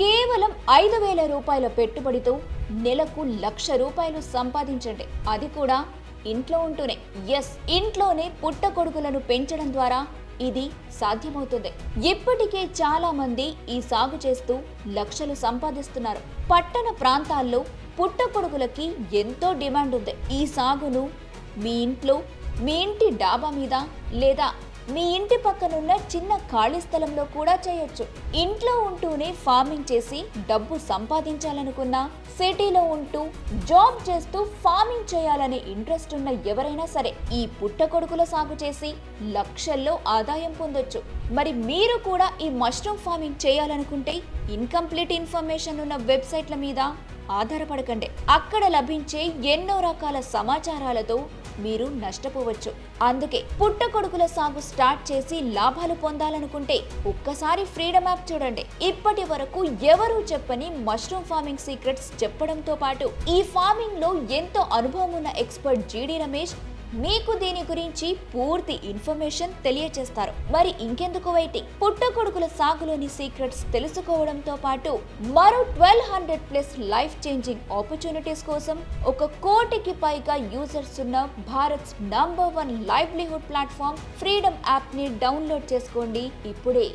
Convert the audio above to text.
కేవలం 5,000 రూపాయల పెట్టుబడితో నెలకు ₹1,00,000 సంపాదించండి. అది కూడా ఇంట్లో ఉంటూనే. ఇంట్లోనే పుట్టగొడుగులను పెంచడం ద్వారా ఇది సాధ్యమవుతుంది. ఇప్పటికే చాలా మంది ఈ సాగు చేస్తూ లక్షలు సంపాదిస్తున్నారు. పట్టణ ప్రాంతాల్లో పుట్టగొడుగులకి ఎంతో డిమాండ్ ఉంది. ఈ సాగును మీ ఇంట్లో, మీ ఇంటి డాబా మీద లేదా మీ ఇంటి పక్కనున్న చిన్న ఖాళీ స్థలంలో కూడా చేయొచ్చు. ఇంట్లో ఉంటూనే ఫార్మింగ్ చేసి డబ్బు సంపాదించాలనుకున్నా, సిటీలో ఉంటూ జాబ్ చేస్తూ ఫార్మింగ్ చేయాలనే ఇంట్రెస్ట్ ఉన్న ఎవరైనా సరే ఈ పుట్టగొడుగుల సాగు చేసి లక్షల్లో ఆదాయం పొందొచ్చు. మరి మీరు కూడా ఈ మష్రూమ్ ఫార్మింగ్ చేయాలనుకుంటే ఇన్కంప్లీట్ ఇన్ఫర్మేషన్ ఉన్న వెబ్సైట్ల మీద ఆధారపడకండి. అక్కడ లభించే ఎన్నో రకాల సమాచారాలతో మీరు నష్టపోవచ్చు. అందుకే పుట్టగొడుగుల సాగు స్టార్ట్ చేసి లాభాలు పొందాలనుకుంటే ఒక్కసారి ఫ్రీడమ్ యాప్ చూడండి. ఇప్పటి వరకు ఎవరూ చెప్పని మష్రూమ్ ఫార్మింగ్ సీక్రెట్స్ చెప్పడంతో పాటు ఈ ఫార్మింగ్ లో ఎంతో అనుభవం ఉన్న ఎక్స్పర్ట్ జీడి రమేష్ మీకు దీని గురించి పూర్తి ఇన్ఫర్మేషన్ తెలియజేస్తారు. మరి ఇంకెందుకు వెయిటింగ్? పుట్టగొడుగుల సాగులోని సీక్రెట్స్ తెలుసుకోవడంతో పాటు మరో 1,200+ లైఫ్ చేంజింగ్ ఆపర్చునిటీస్ కోసం 1 కోటికి పైగా యూజర్స్ ఉన్న Bharat's number 1 livelihood platform freedom app ని డౌన్లోడ్ చేసుకోండి ఇప్పుడే.